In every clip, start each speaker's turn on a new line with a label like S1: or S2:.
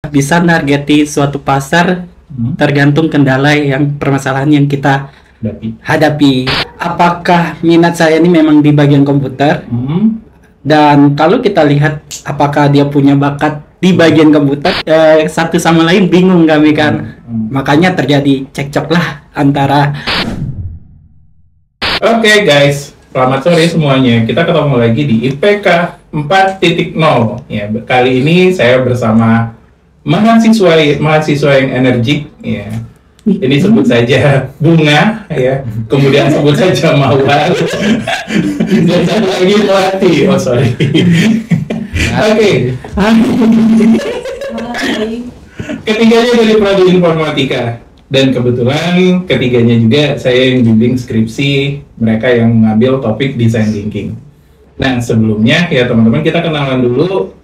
S1: bisa nargeti suatu pasar tergantung kendala permasalahan yang kita hadapi. Apakah minat saya ini memang di bagian komputer? Dan kalau kita lihat apakah dia punya bakat di bagian komputer, satu sama lain bingung kami kan. Makanya terjadi cekcok lah antara.
S2: Oke guys, selamat sore semuanya. Kita ketemu lagi di IPK 4.0. Ya, kali ini saya bersama mahasiswa yang energik. Ya. Ini sebut saja Bunga, ya. Kemudian sebut saja Mawar. Dan satu lagi Melati. Oh sorry. Oke. Ketiganya dari Prodi Informatika. Dan kebetulan ketiganya juga saya yang bimbing skripsi, mereka yang mengambil topik design thinking. Nah sebelumnya ya teman-teman kita kenalan dulu.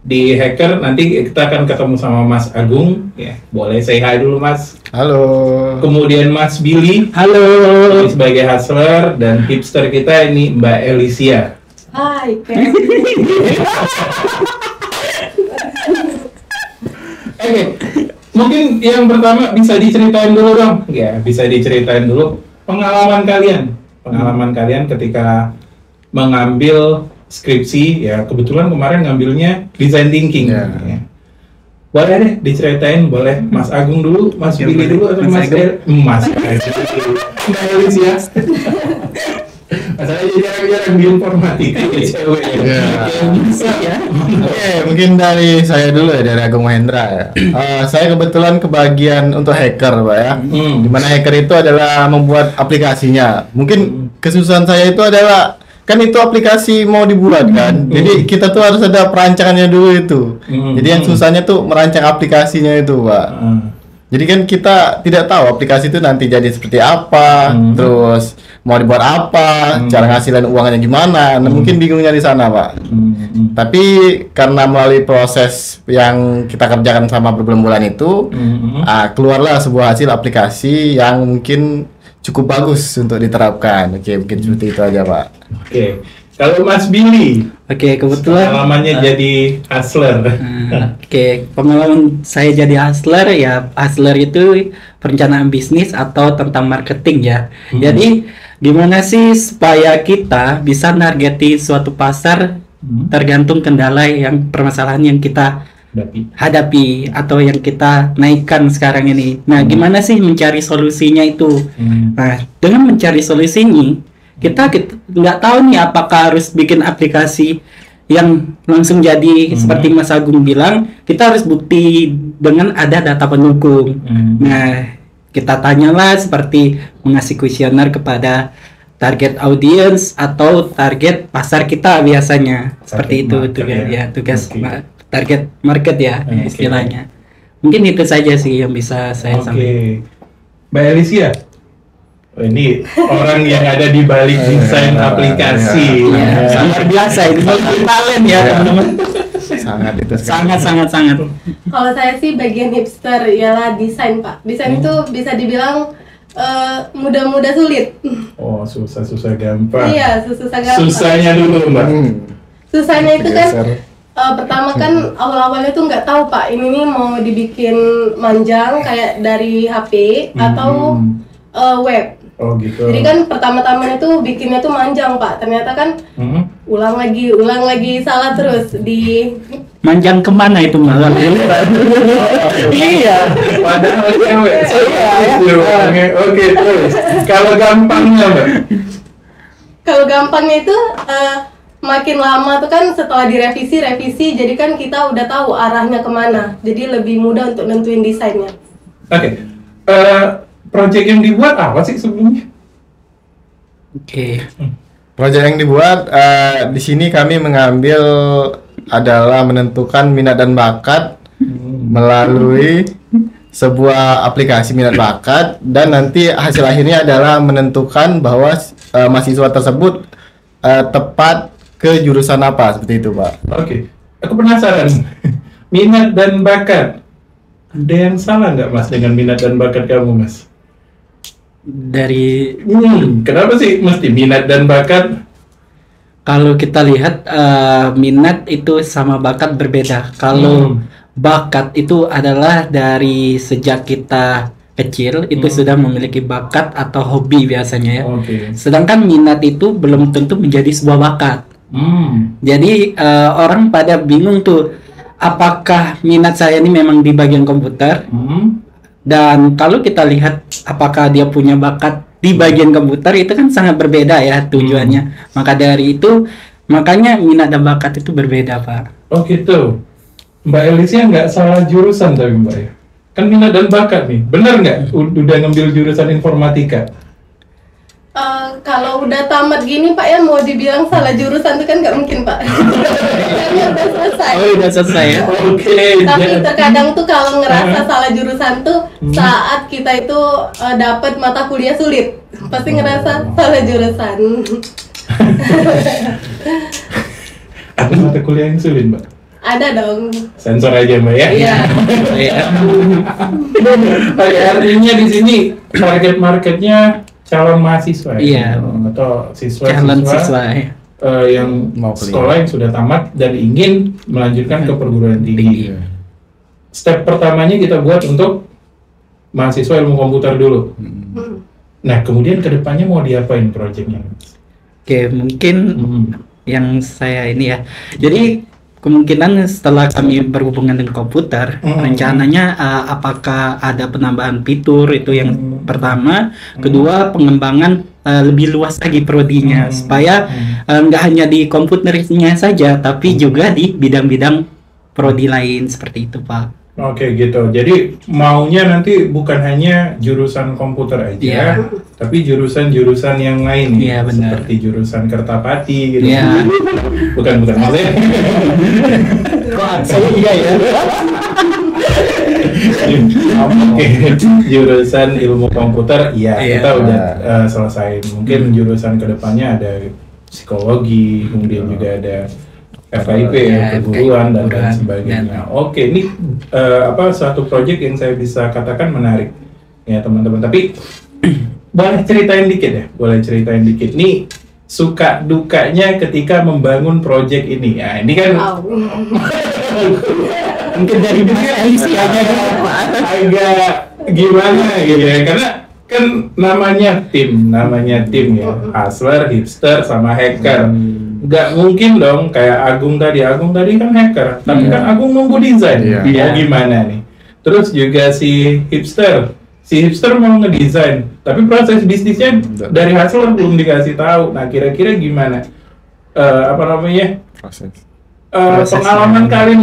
S2: Di Hacker nanti kita akan ketemu sama Mas Agung, ya boleh say hi dulu Mas.
S3: Halo.
S2: Kemudian Mas Billy.
S1: Halo.
S2: Ini sebagai hustler, dan hipster kita ini Mbak Elisia.
S4: Hai.
S2: Oke, mungkin yang pertama bisa diceritain dulu dong, ya bisa diceritain dulu pengalaman kalian ketika mengambil skripsi, ya kebetulan kemarin ngambilnya design thinking. Ya. Boleh deh diceritain, boleh Mas Agung dulu, Mas Billy dulu, atau Mas Elisia. Masalahnya jarang-jarang di informatika cewek.
S3: Oke, mungkin dari saya dulu ya, dari Agung Mahendra ya. Saya kebetulan kebagian untuk hacker, Pak ya. Dimana hacker itu adalah membuat aplikasinya. Mungkin kesusahan saya itu adalah kan itu aplikasi mau dibuat kan, jadi kita tuh harus ada perancangannya dulu itu. Jadi yang susahnya tuh merancang aplikasinya itu, Pak. Jadi kan kita tidak tahu aplikasi itu nanti jadi seperti apa, terus mau dibuat apa, cara ngasihin uangnya gimana. Nah, mungkin bingungnya di sana, Pak. Tapi karena melalui proses yang kita kerjakan sama berbulan-bulan itu, keluarlah sebuah hasil aplikasi yang mungkin cukup bagus untuk diterapkan. Oke, mungkin seperti itu aja, Pak.
S2: Oke. Kalau Mas Billy,
S1: kebetulan
S2: pengalamannya jadi hustler.
S1: Pengalaman saya jadi hustler ya, hustler itu perencanaan bisnis atau tentang marketing ya. Jadi gimana sih supaya kita bisa nargeti suatu pasar tergantung kendala permasalahan yang kita hadapi atau yang kita naikkan sekarang ini. Nah, gimana sih mencari solusinya itu? Nah, dengan mencari solusinya, kita nggak tahu nih apakah harus bikin aplikasi yang langsung jadi seperti Mas Agung bilang, kita harus bukti dengan ada data pendukung. Nah, kita tanyalah seperti mengasih kuesioner kepada target audience atau target pasar kita biasanya. Seperti itu tugas target market ya, istilahnya. Mungkin itu saja sih yang bisa saya sampaikan.
S2: Mbak Elisia, ini orang yang ada di balik desain aplikasi.
S1: Sangat biasa itu talent ya teman-teman. Sangat.
S4: Kalau saya sih bagian hipster ialah desain, Pak. Desain itu bisa dibilang mudah-mudah sulit.
S2: Oh, susah gampang.
S4: Iya, susah gampang.
S2: Susahnya dulu, Mbak.
S4: Susahnya itu kan pertama kan awal-awalnya tuh nggak tahu, Pak, ini nih mau dibikin manjang kayak dari HP atau web.
S2: Oh gitu.
S4: Jadi kan pertama-tamanya tuh bikinnya tuh manjang, Pak. Ternyata kan ulang lagi salah terus di
S1: manjang kemana itu malah?
S2: Iya. Padahal cewek. Oke, terus. Kalau gampangnya, Mbak?
S4: Kalau gampangnya itu makin lama tuh kan setelah direvisi, jadi kan kita udah tahu arahnya kemana. Jadi lebih mudah untuk nentuin desainnya.
S2: Oke. Project yang dibuat apa sih sebelumnya?
S3: Project yang dibuat di sini kami mengambil adalah menentukan minat dan bakat melalui sebuah aplikasi minat bakat, dan nanti hasil akhirnya adalah menentukan bahwa mahasiswa tersebut tepat ke jurusan apa, seperti itu, Pak.
S2: Oke. Aku penasaran. Minat dan bakat. Ada yang salah nggak, Mas, dengan minat dan bakat kamu, Mas?
S1: Dari
S2: kenapa sih mesti minat dan bakat?
S1: Kalau kita lihat minat itu sama bakat berbeda. Kalau bakat itu adalah dari sejak kita kecil itu sudah memiliki bakat atau hobi biasanya ya. Sedangkan minat itu belum tentu menjadi sebuah bakat. Jadi orang pada bingung tuh, apakah minat saya ini memang di bagian komputer? Dan kalau kita lihat apakah dia punya bakat di bagian komputer, itu kan sangat berbeda ya tujuannya. Maka dari itu makanya minat dan bakat itu berbeda, Pak.
S2: Oh gitu. Mbak Elisia nggak salah jurusan tapi Mbak ya? Kan minat dan bakat nih, bener nggak? Udah ngambil jurusan informatika?
S4: Kalau udah tamat gini Pak ya, mau dibilang salah jurusan itu kan nggak mungkin Pak. Karena udah selesai.
S1: Oh, udah selesai ya?
S2: Oke.
S4: Tapi terkadang tuh kalau ngerasa salah jurusan tuh saat kita itu dapat mata kuliah sulit, pasti ngerasa salah jurusan.
S2: Ada mata kuliah yang sulit Mbak?
S4: Ada dong.
S2: Sensor aja Mbak ya?
S4: Iya.
S2: Artinya di sini target marketnya calon mahasiswa
S1: Iya.
S2: atau
S1: Calon siswa ya.
S2: Yang
S3: Mau
S2: sekolah yang sudah tamat dan ingin melanjutkan ke perguruan tinggi. Step pertamanya kita buat untuk mahasiswa ilmu komputer dulu. Nah kemudian kedepannya mau diapain proyeknya?
S1: Oke, mungkin yang saya ini ya. Jadi kemungkinan setelah kami berhubungan dengan komputer, rencananya apakah ada penambahan fitur itu yang pertama, kedua pengembangan lebih luas lagi prodinya supaya nggak hanya di komputernya saja, tapi juga di bidang-bidang prodi lain seperti itu, Pak.
S2: Oke gitu. Jadi maunya nanti bukan hanya jurusan komputer aja, tapi jurusan-jurusan yang lain,
S1: Iya, benar.
S2: seperti jurusan Kertapati gitu.
S1: Iya.
S2: Bukan maksudnya.
S1: Kok saya iya ya?
S2: Oke, jurusan ilmu komputer, iya
S1: Iya.
S2: kita udah selesai. Mungkin jurusan kedepannya ada psikologi, kemudian juga ada FIP,
S1: Ya,
S2: keguruan dan lain
S1: keguruan,
S2: sebagainya. Oke, ini suatu proyek yang saya bisa katakan menarik ya teman-teman. Tapi boleh ceritain dikit ya, boleh ceritain dikit. Nih suka dukanya ketika membangun proyek ini. Ya ini kan
S1: Mungkin dari Mas Elisia aja
S2: agak gimana gitu ya, karena kan namanya tim ya, hustler, hipster, sama hacker. Nggak mungkin dong kayak Agung tadi kan hacker, tapi kan Agung nunggu desain. Mau gimana nih? Terus juga si hipster mau ngedesain, tapi proses bisnisnya dari hustler belum dikasih tahu. Nah kira-kira gimana? Pengalaman kalian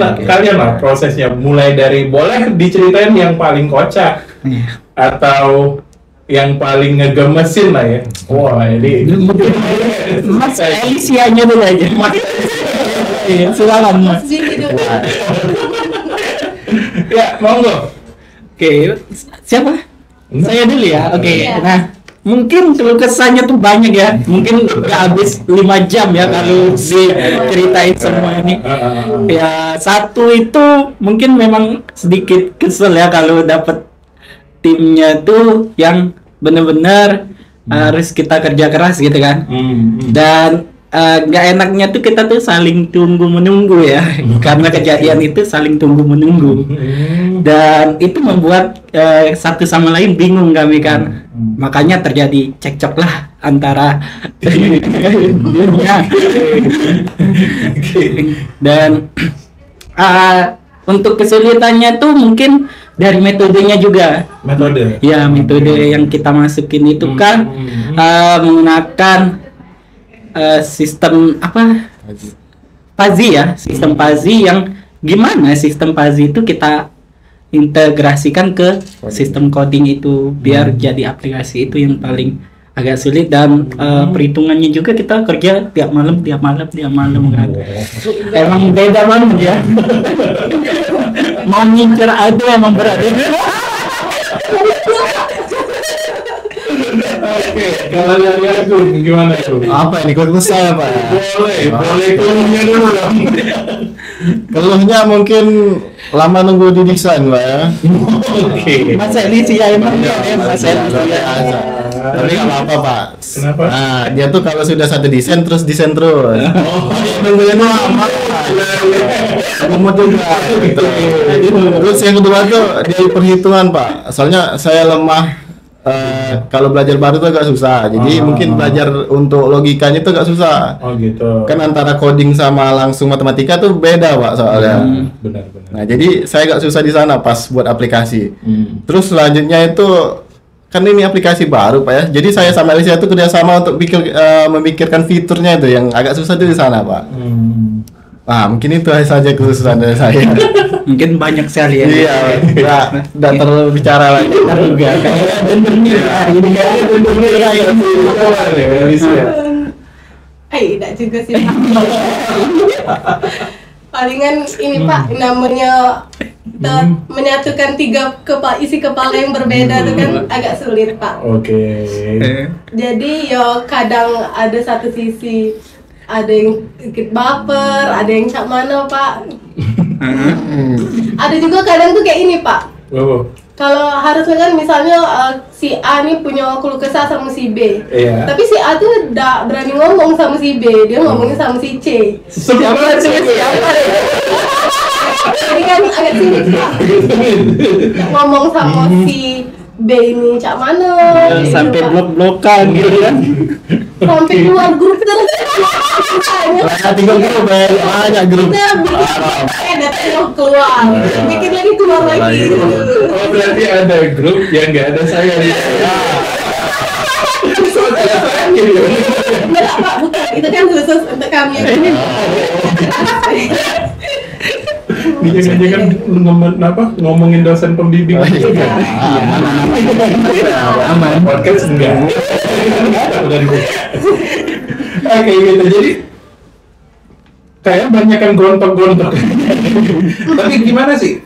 S2: lah prosesnya, mulai dari boleh diceritain yang paling kocak atau yang paling ngegemesin lah ya. Wah ini
S1: Mas Elisia-nya dulu aja. Silakan Mas.
S2: Ya monggo.
S1: Oke, siapa? Saya dulu ya. Oke.
S4: Iya.
S1: Nah, mungkin keluh kesahnya tuh banyak ya. Mungkin nggak habis 5 jam ya kalau diceritain semua ini. Ya, satu itu mungkin memang sedikit kesel ya kalau dapat timnya tuh yang benar-benar harus kita kerja keras gitu kan. Dan nggak enaknya tuh kita tuh saling tunggu menunggu ya. Karena kejadian itu saling tunggu menunggu. Dan itu membuat satu sama lain bingung kami kan. Makanya terjadi cekcok lah antara dunia. Dan untuk kesulitannya tuh mungkin dari metodenya juga.
S2: Metode.
S1: Ya, metode yang kita masukin itu kan menggunakan sistem apa? Fuzzy ya, sistem fuzzy yang gimana sistem fuzzy itu kita integrasikan ke sistem coding itu biar jadi aplikasi itu yang paling agak sulit dan perhitungannya juga kita kerja tiap malam kan. Emang beda banget ya. Mau ngincer aduh emang berat.
S2: Oke, kalau dari aku gimana tuh?
S3: Apa ini keluh saya Pak?
S2: Boleh keluhnya dulu dong.
S3: Keluhnya mungkin lama nunggu di desain Pak ya.
S2: Oke.
S1: Mas Elisia emang ya, Mas Elisia.
S3: Tapi nggak apa-apa Pak.
S2: Kenapa?
S3: Nah dia tuh kalau sudah satu desain terus desain terus. Nunggunya tuh lama. Ngemut juga gitu. Terus yang kedua tuh di perhitungan Pak, soalnya saya lemah. Kalau belajar baru tuh agak susah, jadi mungkin belajar untuk logikanya tuh agak susah.
S2: Oh gitu.
S3: Kan antara coding sama langsung matematika tuh beda Pak soalnya.
S2: Benar-benar.
S3: Nah jadi saya agak susah di sana pas buat aplikasi. Terus selanjutnya itu kan ini aplikasi baru Pak ya, jadi saya sama Alicia tuh kerjasama untuk memikirkan fiturnya itu yang agak susah tuh di sana Pak. Nah mungkin itu saja kesusahan dari saya.
S1: Mungkin banyak sekali ya.
S3: Iya, nggak terlalu bicara lagi.
S1: Juga kayak ini kayak
S4: Tidak juga sih Pak. Palingan ini Pak, namanya menyatukan isi kepala yang berbeda itu kan agak sulit Pak.
S2: Oke.
S4: Jadi ya kadang ada satu sisi ada yang sedikit baper, ada yang cak mana Pak. Ada juga kadang tuh kayak ini Pak. Kalau harusnya kan misalnya si A nih punya keluh kesah sama si B.
S2: Iya.
S4: Tapi si A tuh udah berani ngomong sama si B, dia ngomongnya sama si C.
S2: Siapa?
S4: Jadi kan agak sulit Pak. Ngomong sama si B ini cak mana gitu,
S1: sampai
S4: Pak.
S1: blok-blokan gitu kan.
S4: Sampai keluar grup terus.
S3: Tinggal grup banyak grup.
S4: Kita bikin datanya keluar, bikin lagi keluar lagi.
S2: Oh berarti ada grup yang nggak ada saya di sana.
S4: Enggak Pak, bukan. Itu kan khusus untuk kami yang ini.
S2: Jangan ngomongin dosen pembimbing. Aman. Podcast enggak. Oke gitu. Jadi kayak banyak kan gontok-gontok. Tapi gimana sih?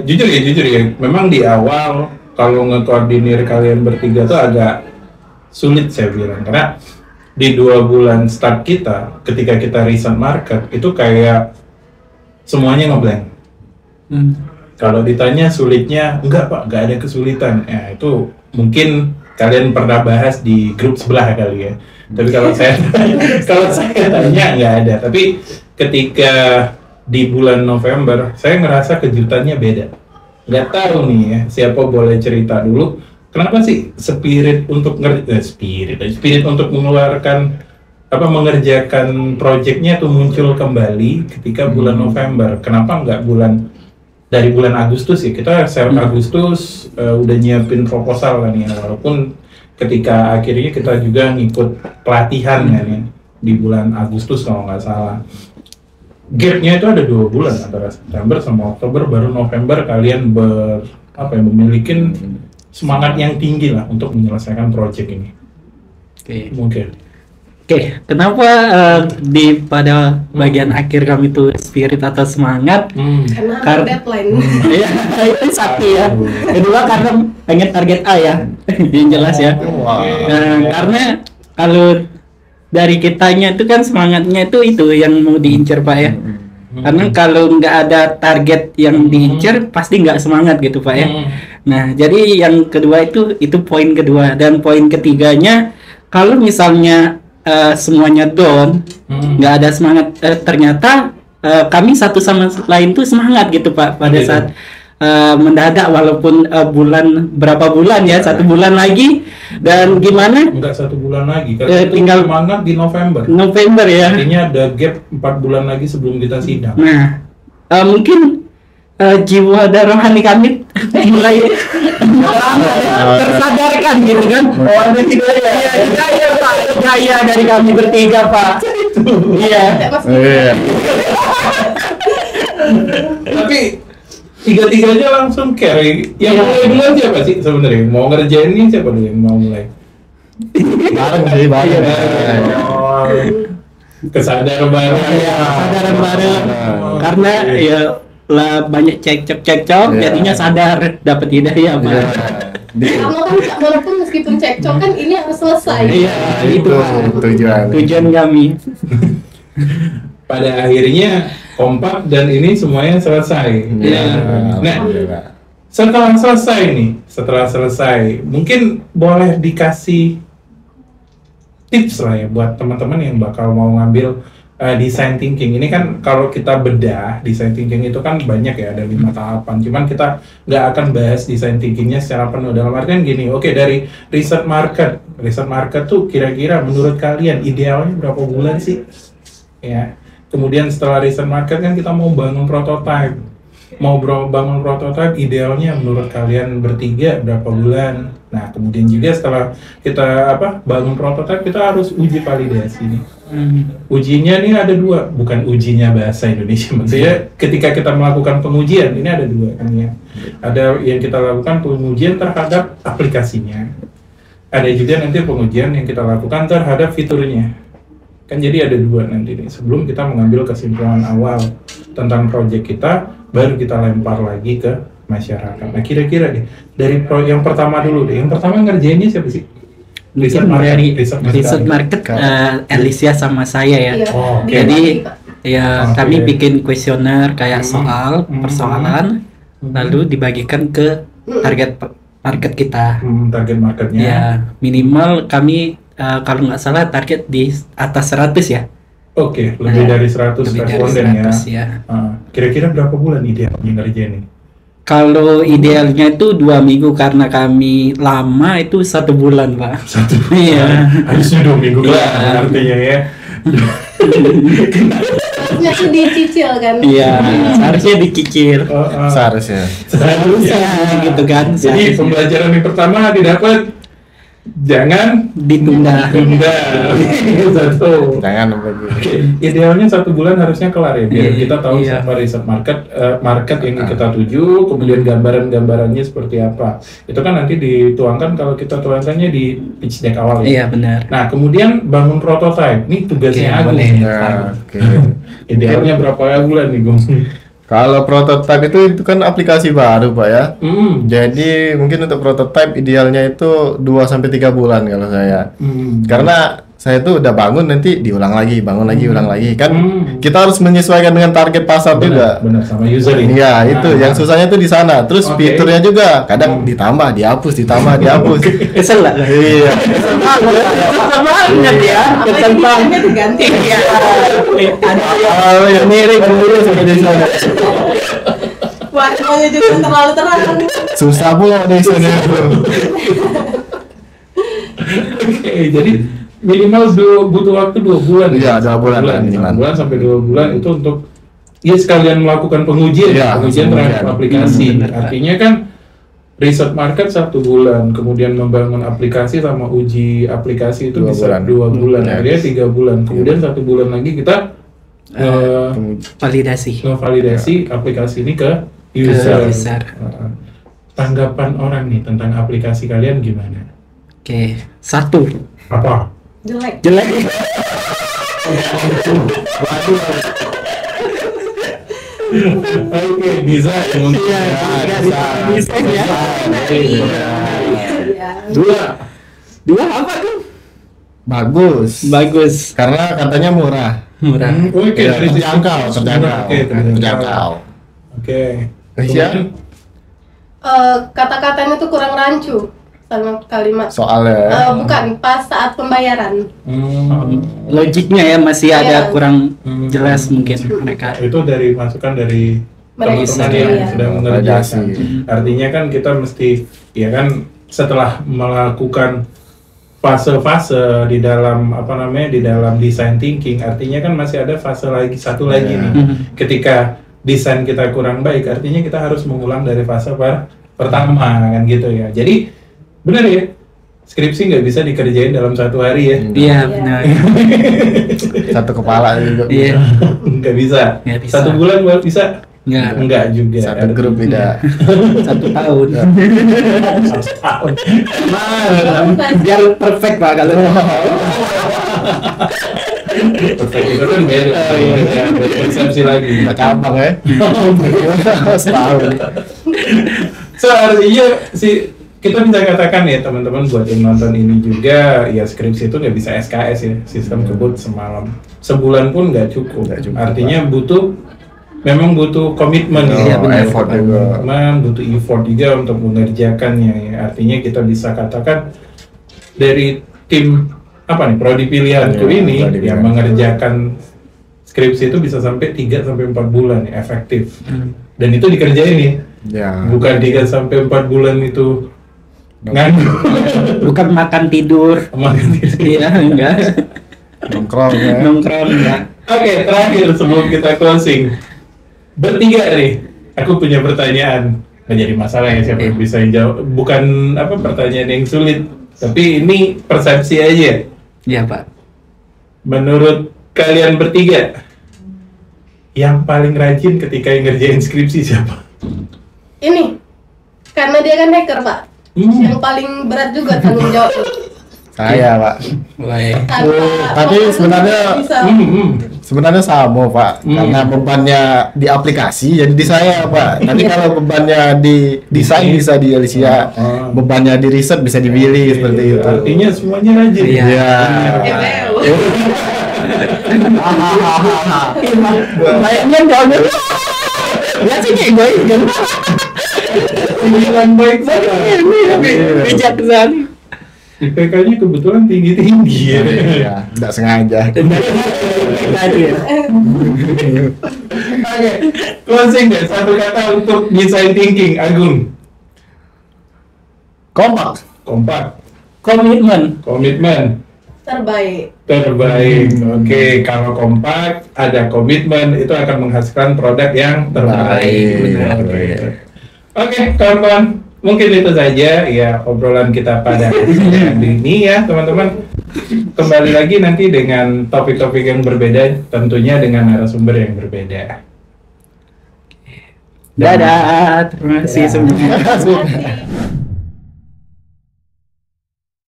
S2: Jujur ya. Memang di awal kalau ngekoordinir kalian bertiga tuh agak sulit saya bilang, karena di 2 bulan start kita, ketika kita riset market itu kayak semuanya ngeblank. Kalau ditanya sulitnya, enggak Pak, enggak ada kesulitan. Ya itu mungkin kalian pernah bahas di grup sebelah kali ya. Tapi kalau saya tanya enggak ada. Tapi ketika di bulan November, saya ngerasa kejutannya beda. Nggak tahu nih ya, siapa boleh cerita dulu. Kenapa sih spirit untuk mengeluarkan mengerjakan proyeknya tuh muncul kembali ketika bulan November? Kenapa nggak dari bulan Agustus ya? Kita Agustus udah nyiapin proposal kan ya, walaupun ketika akhirnya kita juga ngikut pelatihan kan ya di bulan Agustus kalau nggak salah. Gapnya itu ada 2 bulan antara September sama Oktober, baru November kalian memiliki semangat yang tinggi lah untuk menyelesaikan proyek ini.
S1: Oke.
S2: Mungkin.
S1: Oke, kenapa pada bagian akhir kami itu spirit atau semangat?
S4: Karena ada deadline.
S1: Iya, itu satu ya. Kedua karena pengen target A ya, yang jelas ya. Karena kalau dari kitanya itu kan semangatnya itu yang mau diincar Pak ya. Karena kalau nggak ada target yang diincar pasti nggak semangat gitu Pak ya. Nah jadi yang kedua itu poin kedua, dan poin ketiganya kalau misalnya semuanya down, nggak ada semangat, ternyata kami satu sama lain tuh semangat gitu Pak pada saat mendadak, walaupun berapa bulan ya, 1 bulan lagi, dan gimana?
S2: Enggak 1 bulan lagi, karena
S1: tinggal
S2: semangat di
S1: November ya.
S2: Artinya ada gap 4 bulan lagi sebelum kita sidang.
S1: Nah, mungkin jiwa dan rohani kami mulai tersadarkan gitu kan. Oh, ada gaya Pak, gaya dari kami bertiga Pak. Iya.
S2: Tapi 3-tiganya langsung carry. Yang mulai duluan siapa sih sebenarnya? Mau ngerjain ini siapa dulu yang mau mulai?
S3: Bareng.
S2: Kesadaran bareng.
S1: Kesadaran bareng. Karena ya lah banyak cekcok, jadinya sadar, dapat hidayah Pak.
S4: Kamu kan walaupun meskipun cekcok kan ini harus selesai.
S1: Iya, itu tujuan kami.
S2: Pada akhirnya kompak dan ini semuanya selesai. Nah, setelah selesai mungkin boleh dikasih tips lah ya buat teman-teman yang bakal mau ngambil design thinking. Ini kan kalau kita bedah design thinking itu kan banyak ya, ada 5 tahapan. Cuman kita nggak akan bahas design thinkingnya secara penuh. Dalam artian gini, oke, dari riset market tuh kira-kira menurut kalian idealnya berapa bulan sih? Ya. Kemudian setelah riset market kan kita mau bangun prototype. Bangun prototype idealnya menurut kalian bertiga berapa bulan? Nah, kemudian juga setelah kita bangun prototype, kita harus uji validasi nih. Ujinya nih ada 2, bukan ujinya bahasa Indonesia. Maksudnya ketika kita melakukan pengujian, ini ada 2 kan ya. Ada yang kita lakukan pengujian terhadap aplikasinya. Ada juga nanti pengujian yang kita lakukan terhadap fiturnya. Kan jadi ada 2 nanti nih. Sebelum kita mengambil kesimpulan awal tentang proyek kita, baru kita lempar lagi ke masyarakat. Nah, kira-kira deh, dari yang pertama dulu deh. Yang pertama ngerjainnya siapa sih?
S1: Riset market Alicia sama saya ya.
S4: Iya.
S1: Jadi ya kami bikin kuesioner kayak soal persoalan, lalu dibagikan ke target market kita.
S2: Target marketnya.
S1: Ya minimal kami kalau nggak salah target di atas 100 ya.
S2: Oke, lebih dari 100 responden ya. Kira-kira berapa bulan idealnya ngerjain ini?
S1: Kalau idealnya itu 2 minggu, karena kami lama itu 1 bulan, Pak.
S2: 1 bulan? Iya. Harusnya 2 minggu lah artinya ya.
S4: Harusnya tuh dicicil kan?
S1: Iya, harusnya dicicil.
S3: Seharusnya
S1: gitu kan.
S2: Jadi pembelajaran yang pertama didapat, jangan
S1: ditunda.
S2: Satu.
S3: Jangan begitu.
S2: Idealnya 1 bulan harusnya kelar ya, biar kita tahu
S1: Iya.
S2: sama riset market yang kita tuju, kemudian gambarannya seperti apa. Itu kan nanti dituangkan, kalau kita tuangkannya di pitch deck awal ya.
S1: Iya benar.
S2: Nah, kemudian bangun prototype. Nih tugasnya Agung.
S3: Oke.
S2: Idealnya berapa bulan nih, Gung?
S3: Kalau prototype itu kan aplikasi baru, Pak ya. Jadi mungkin untuk prototype idealnya itu 2 sampai 3 bulan kalau saya. Karena saya tuh udah bangun, nanti diulang lagi, bangun lagi, ulang lagi. Kan kita harus menyesuaikan dengan target pasar juga.
S2: Benar, sama user ini.
S3: Iya, itu yang susahnya tuh di sana. Terus fiturnya juga kadang ditambah, dihapus, ditambah, dihapus.
S1: Kesel lah.
S3: Iya.
S1: Banget ya. Kesel banget.
S4: Diganti.
S1: Iya.
S3: Oh, yang mirip sampai di sana.
S4: Wah, semuanya juga terlalu terang.
S3: Susah pula di sana.
S2: Oke, jadi minimal butuh waktu 2 bulan.
S3: Iya, 2 bulan.
S2: 1 bulan sampai 2 bulan itu untuk sekalian melakukan pengujian, pengujian terhadap aplikasi. Artinya kan riset market 1 bulan, kemudian membangun aplikasi sama uji aplikasi itu
S3: 2
S2: bisa
S3: bulan.
S2: 2 bulan, akhirnya 3 bulan. Kemudian 1 bulan lagi kita validasi aplikasi ini ke user. Tanggapan orang nih tentang aplikasi kalian gimana?
S1: Oke, 1.
S2: Apa?
S4: Jelek.
S2: Oke, bisa.
S1: Bisa ya. Dua apa tuh?
S3: Bagus. Karena katanya murah.
S2: Oke, dari sisi
S3: terjangkau.
S2: Oke.
S3: Kemudian
S4: Kata-katanya tuh kurang rancu sama kalimat.
S3: soalnya
S4: Bukan, pas saat pembayaran.
S1: Logiknya ya masih ada
S4: Iya.
S1: kurang jelas mungkin mereka.
S2: Itu dari masukan dari
S4: Mereka
S2: teman-teman
S4: sendiri,
S2: yang
S4: ya.
S2: sudah mengerjakan. Artinya kan kita mesti, ya kan, setelah melakukan fase-fase di dalam di dalam design thinking, artinya kan masih ada fase satu lagi nih. Ketika desain kita kurang baik, artinya kita harus mengulang dari fase pertama kan gitu ya. Jadi benar ya, skripsi nggak bisa dikerjain dalam 1 hari ya.
S1: Iya benar.
S3: satu kepala juga.
S1: Iya.
S2: Nggak bisa. 1 bulan buat bisa? Enggak juga.
S3: Satu grup beda.
S1: 1 tahun.
S2: 1 tahun.
S1: Biar perfect Pak kalau.
S2: Perfect itu kan beda. Persepsi lagi.
S3: Cabang ya. Setahun.
S2: So artinya kita bisa katakan ya teman-teman, buat yang nonton ini juga, ya skripsi itu nggak bisa SKS ya, sistem kebut semalam, sebulan pun nggak cukup. Artinya memang butuh komitmen,
S3: effort juga.
S2: Butuh effort juga untuk mengerjakannya ya. Artinya kita bisa katakan dari tim prodi pilihanku ini yang mengerjakan skripsi itu bisa sampai 3 sampai 4 bulan ya, efektif. Dan itu dikerjain nih.
S3: Ya.
S2: Bukan 3 sampai 4 bulan itu
S1: Bukan makan tidur. Iya, enggak.
S3: Nongkrong ya.
S1: Nongkrong enggak.
S2: Oke, terakhir sebelum kita closing. Bertiga nih, aku punya pertanyaan. Nggak jadi masalah ya siapa yang bisa jawab. Bukan pertanyaan yang sulit, tapi ini persepsi aja.
S1: Iya, Pak.
S2: Menurut kalian bertiga, yang paling rajin ketika ngerjain skripsi siapa?
S4: Ini karena dia kan hacker, Pak. Yang paling berat juga tanggung jawab.
S3: Saya, Pak.
S1: Baik.
S3: Tapi sebenarnya sebenarnya sama, Pak.
S2: Hmm.
S3: Karena bebannya di aplikasi jadi di saya, Pak. Tapi kalau bebannya di desain bisa di Alicia. Bebannya di riset bisa di Billy seperti itu.
S2: Artinya semuanya rajin.
S1: Iya.
S3: Iya.
S1: Baiknya banget. Ya sih kayak gue kan.
S2: Pilihan baik saja.
S1: Bijak sekali.
S2: IPK-nya kebetulan tinggi-tinggi ya.
S3: Iya, enggak sengaja.
S2: Oke, closing deh, satu kata untuk design thinking, Agung.
S3: Kompak.
S2: Kompak,
S1: Komitmen.
S2: komitmen,
S4: Terbaik.
S2: terbaik. Oke, kalau kompak, ada komitmen, itu akan menghasilkan produk yang terbaik.
S3: Benar.
S2: Oke, kawan-kawan, mungkin itu saja ya obrolan kita pada hari ini ya, teman-teman. Kembali lagi nanti dengan topik-topik yang berbeda, tentunya dengan narasumber yang berbeda.
S1: Dadah. Terima kasih semuanya.
S4: Terima kasih.